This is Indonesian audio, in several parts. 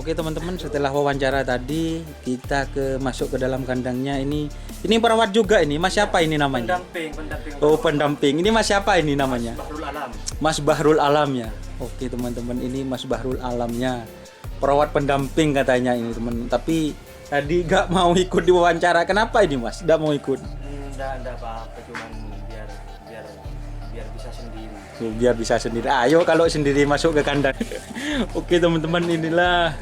Oke teman-teman, setelah wawancara tadi kita masuk ke dalam kandangnya. Ini perawat juga ini. Mas siapa ini namanya? Pendamping. Oh, pendamping. Ini Mas siapa ini namanya? Bahrul Alam. Mas Bahrul Alam ya. Oke teman-teman, ini Mas Bahrul Alamnya. Perawat pendamping katanya ini teman. Tapi tadi gak mau ikut diwawancara. Kenapa ini Mas? Gak mau ikut? Enggak apa-apa, cuman biar bisa sendiri. Biar bisa sendiri. Ayo kalau sendiri masuk ke kandang. Oke teman-teman, inilah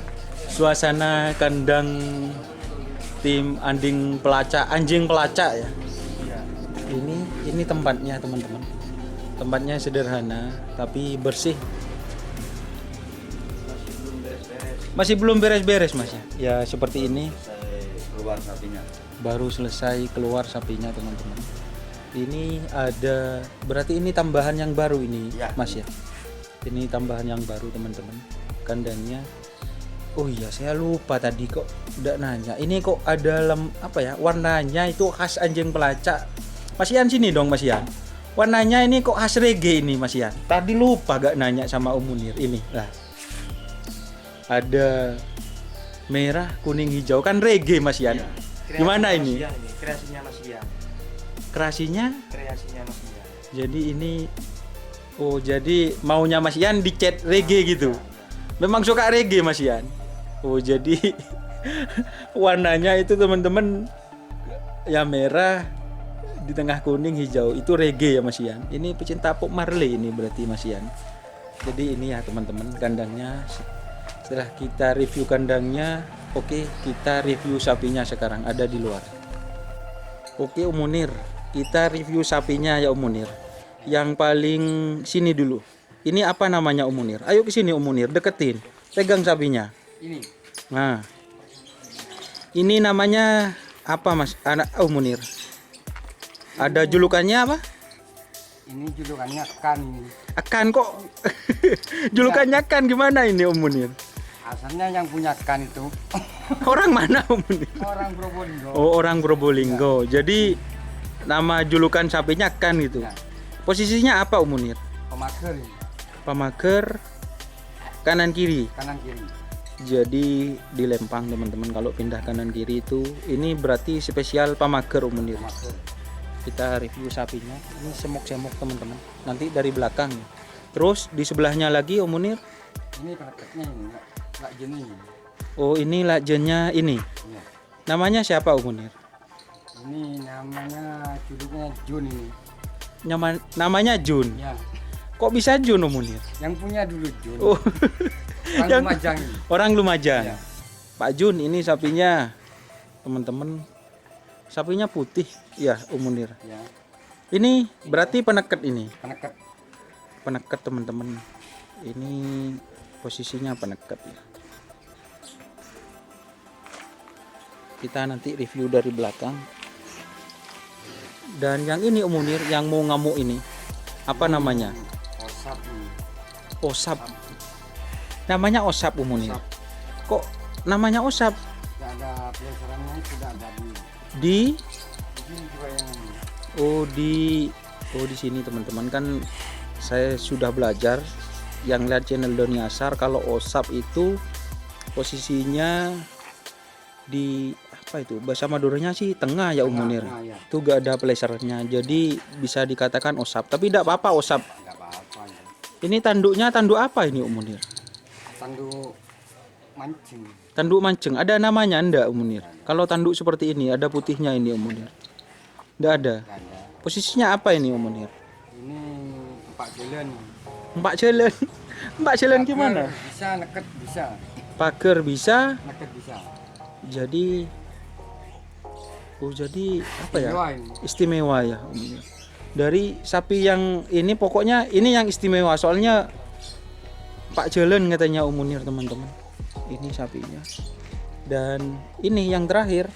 suasana kandang tim anjing pelacak ya. Iya. Ini tempatnya teman-teman. Tempatnya sederhana tapi bersih. Masih belum beres-beres Mas ya. Ya seperti ini. Keluar sapinya. Baru selesai keluar sapinya teman-teman. Ini ada, berarti ini tambahan yang baru ini Ya. Mas ya. Ini tambahan yang baru teman-teman. Kandangnya. Oh iya, saya lupa tadi kok udah nanya. Ini kok ada warnanya itu khas anjing pelacak. Mas Ian sini dong Mas Ian. Warnanya ini kok khas reggae ini Mas Ian. Tadi lupa gak nanya sama Om Munir ini. Lah. Ada merah, kuning, hijau kan reggae Mas Ian. Ya. Gimana ini? Kreasinya Mas Ian. Kreasinya? Kreasinya Mas Ian. Jadi ini jadi maunya Mas Ian dicat reggae gitu. Memang suka reggae Mas Ian. Oh, jadi warnanya itu teman-teman ya merah di tengah kuning hijau itu reggae ya Mas Ian. Ini pecinta Bob Marley ini berarti Mas Ian. Jadi ini ya teman-teman kandangnya. Setelah kita review kandangnya, oke, kita review sapinya sekarang ada di luar. Oke Om Munir, kita review sapinya ya Om Munir. Yang paling sini dulu. Ini apa namanya Om Munir? Ayo ke sini Om Munir, deketin. Pegang sapinya. Ini. Nah. Ini namanya apa Mas? Anak Om Munir. Ada julukannya apa? Ini julukannya Kan. Akan kok. Julukannya Kan gimana ini Om Munir? Asalnya yang punya Kan itu Orang mana Om Munir? orang Probolinggo. Oh, orang Probolinggo. Jadi nama julukan sapinya Kan gitu. Ya. Posisinya apa Om Munir? Pemager ini. Pamager kanan kiri. Kanan kiri. Jadi di Lempang teman-teman kalau pindah kanan kiri itu ini berarti spesial pamager Om Munir. Pemager. Kita review sapinya. Ini semok-semok teman-teman. Nanti dari belakang. Terus di sebelahnya lagi Om Munir. Ini penekatnya ini enggak jenis. Oh, ini lajennya ini. Ya. Namanya siapa Om Munir? Ini namanya judulnya Jun ini. Namanya Jun. Ya. Kok bisa Jun Om Munir? Yang punya dulu Jun. Oh. Orang yang- Lumajang ini. Orang Lumajang. Ya. Pak Jun, ini sapinya. Teman-teman. Sapinya putih ya Om Munir. Ya. Ini berarti peneket ini. Penekat. Peneket teman-teman. Ini posisinya peneket ya. Kita nanti review dari belakang. Dan yang ini Om Munir, yang mau ngamuk ini. Apa namanya? Osap ini. Osap. Namanya Osap Om Munir. Osap. Kok namanya Osap? Tidak ada peleserannya, sudah ada Di ini juga yang ini. di sini teman-teman kan saya sudah belajar yang lihat channel Doni Asar kalau Osap itu posisinya di apa itu bahasa Maduranya sih tengah ya Om Munir. Nah, ya. Itu gak ada peleserannya jadi bisa dikatakan Osap tapi tidak apa-apa Osap. Enggak apa-apa ya. Ini tanduknya tanduk apa ini Om Munir? Tanduk mancing. Tanduk mancing ada namanya enggak Om Munir? Kalau tanduk seperti ini ada putihnya ini Om Munir? Enggak ada. Enggak ada. Posisinya apa ini Om Munir? Ini empat jalan. Mbak Jelen. Mbak Jelen gimana? Bisa neket bisa. Pager bisa. Neket bisa. Jadi jadi apa ya? Istimewa ini. Istimewa ya Om Munir. Dari sapi yang ini pokoknya ini yang istimewa soalnya Pak Jelen katanya Om Munir teman-teman. Ini sapinya. Dan ini yang terakhir.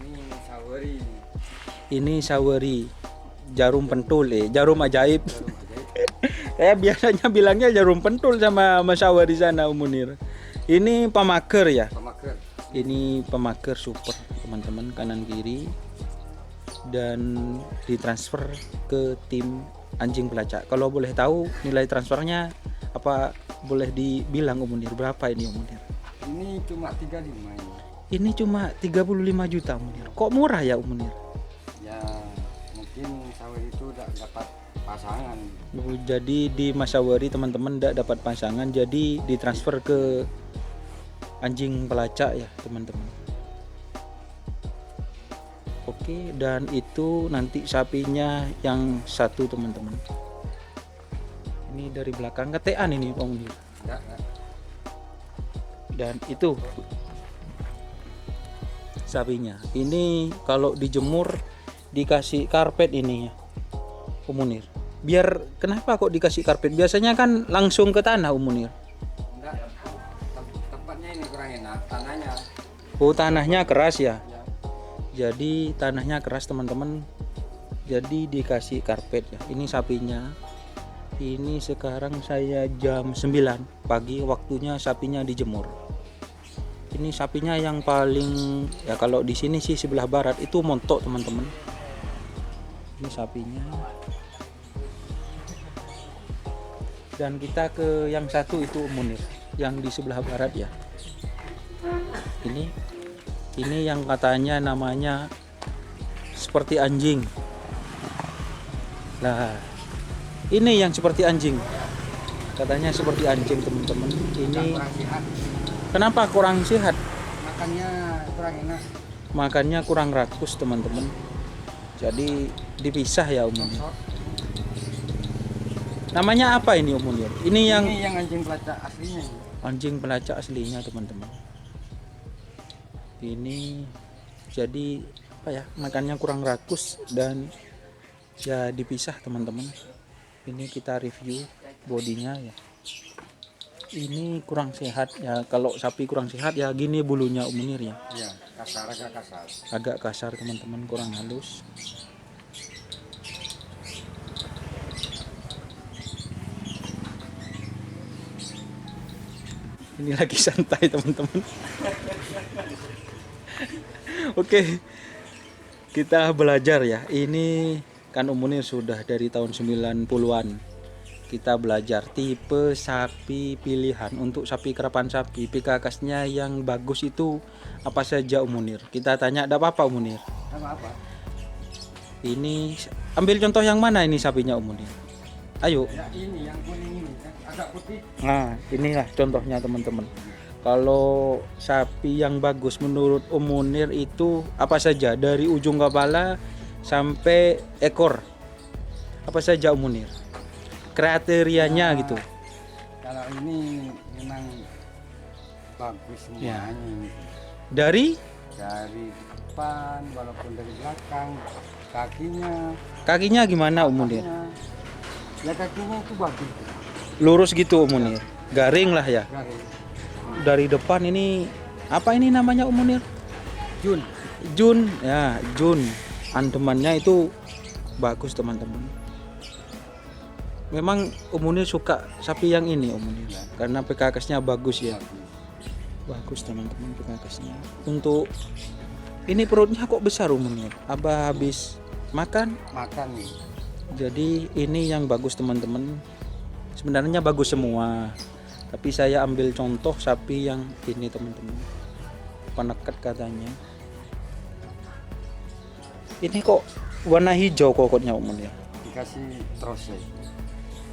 Ini sawari. Ini saweri. Jarum pentul jarum ajaib. Saya biasanya bilangnya jarum pentul sama Mas Sawar di sana Om Munir. Ini pamager ya. Pemager. Ini pemager super teman-teman kanan kiri dan ditransfer ke tim anjing pelacak. Kalau boleh tahu nilai transfernya apa boleh dibilang Om Munir berapa ini Om Munir? Ini cuma 35 ini. Ini cuma 35 juta Om Munir. Kok murah ya Om Munir? Ya mungkin sawit itu udah dapat pasangan. Oh, jadi di Masawari teman-teman tidak dapat pasangan, jadi ditransfer ke anjing pelacak ya teman-teman. Oke, dan itu nanti sapinya yang satu teman-teman. Ini dari belakang ketean ini Om Munir. Enggak. Dan itu sapinya. Ini kalau dijemur dikasih karpet ini ya Om Munir. Biar kenapa kok dikasih karpet? Biasanya kan langsung ke tanah Om Munir. Enggak. Tempatnya ini kurang enak, tanahnya. Oh, tanahnya keras ya. Ya. Jadi tanahnya keras teman-teman. Jadi dikasih karpet ya. Ini sapinya. Ini sekarang saya jam 9 pagi, waktunya sapinya dijemur. Ini sapinya yang paling ya, kalau di sini sih sebelah barat itu montok teman-teman. Ini sapinya. Dan kita ke yang satu itu Munir, yang di sebelah barat ya. Ini yang katanya namanya seperti anjing. Nah, ini yang seperti anjing. Katanya seperti anjing teman-teman. Ini Kurang sehat. kenapa kurang sehat? Makannya kurang enak. Makannya kurang rakus teman-teman. Jadi dipisah ya Om Munir. Sosok. Namanya apa ini Om Munir? Ini yang Ini yang anjing pelacak aslinya. Ini. anjing pelacak aslinya teman-teman. Ini jadi apa ya? Makannya kurang rakus dan ya dipisah teman-teman. Ini kita review bodinya ya. Ini kurang sehat ya. Kalau sapi kurang sehat ya gini bulunya Om Munir ya. Iya, agak kasar. Agak kasar teman-teman, kurang halus. Ini lagi santai teman-teman. Oke, kita belajar ya. Ini kan Om Munir sudah dari tahun 90-an. Kita belajar tipe sapi pilihan untuk sapi kerapan sapi. PKKS-nya yang bagus itu apa saja Om Munir? Kita tanya, ada apa Om Munir? Apa? Ini ambil contoh yang mana ini sapinya Om Munir? Ayo. Ya ini yang kuning ini, agak putih. Nah, inilah contohnya teman-teman. Kalau sapi yang bagus menurut Om Munir itu apa saja dari ujung kepala sampai ekor? Apa saja Om Munir? Kriterianya gitu. Kalau ini memang bagus Ya. semuanya. Dari Dari depan walaupun dari belakang, kakinya gimana Om Munir? Ya kakinya itu bagus. Lurus gitu Om Munir. Garing lah ya. Garis. Dari depan ini apa ini namanya Om Munir? Jun. Jun ya, Jun. Andemannya itu bagus teman-teman. Memang Om Munir suka sapi yang ini Om Munir, Ya. karena PKKS-nya bagus ya. Bagus. Bagus teman-teman PKKS-nya. Untuk ini perutnya kok besar Om Munir? Apa habis makan? Makan nih. Jadi ini yang bagus teman-teman. Sebenarnya bagus semua. Tapi saya ambil contoh sapi yang ini teman-teman. Penekat katanya. Ini kok warna hijau kokotnya Om Munir? Dikasih terus ya.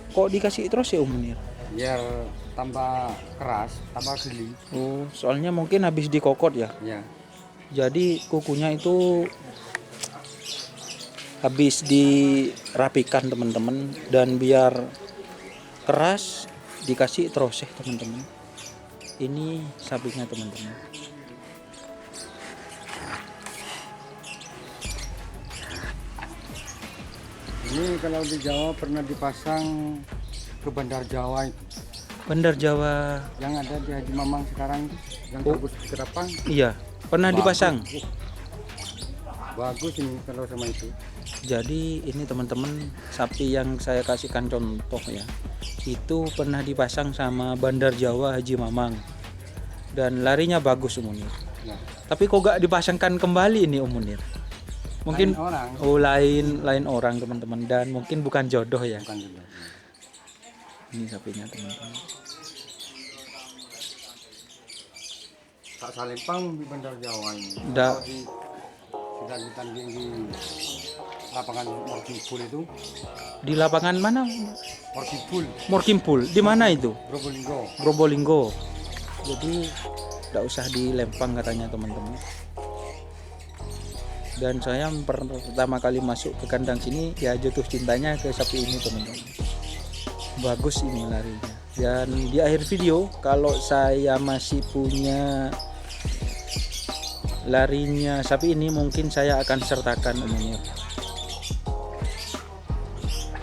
Kok dikasih terus ya Om Munir? Biar tambah keras, tambah geli. Oh, soalnya mungkin habis dikokot ya. Ya. Jadi kukunya itu habis dirapikan teman-teman, dan biar keras dikasih teroseh teman-teman. Ini sapinya teman-teman. Ini kalau di Jawa pernah dipasang ke Bandar Jawa itu. Bandar Jawa. Yang ada di Haji Mamang sekarang itu, yang Oh. bagus di Kerapang. Iya, pernah Bagus. dipasang. Bagus ini kalau sama itu. Jadi ini teman-teman sapi yang saya kasihkan contoh ya. Itu pernah dipasang sama Bandar Jawa Haji Mamang. Dan larinya bagus Om Munir. Ya. Tapi kok gak dipasangkan kembali ini Om Munir? Mungkin Lain orang, lain orang teman-teman, dan mungkin bukan jodoh ya. bukan juga. Ini sapinya teman-teman. tak Salempang di Bandar Jawa ini. Da- Kalau sedang ditanding di lapangan Morkimpul itu, Di lapangan mana? Morkimpul, Morkimpul. Di mana itu? Probolinggo. Probolinggo. Jadi tidak usah di Lempang katanya teman-teman. Dan saya pertama kali masuk ke kandang sini ya jatuh cintanya ke sapi ini teman-teman. Bagus ini larinya. Dan di akhir video kalau saya masih punya larinya sapi ini mungkin saya akan sertakan umumnya.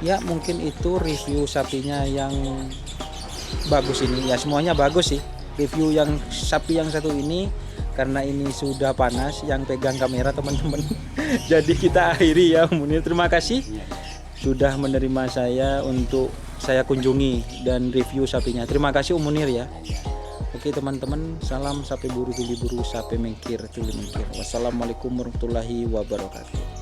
Ya mungkin itu review sapinya yang bagus ini. Ya semuanya bagus sih. Review yang sapi yang satu ini karena ini sudah panas yang pegang kamera teman-teman. Jadi kita akhiri ya Munir. Terima kasih sudah menerima saya untuk saya kunjungi dan review sapinya. Terima kasih Munir ya. Oke teman-teman, salam sapi buru tuli buru, sapi mengkir tuli mengkir. Wassalamualaikum warahmatullahi wabarakatuh.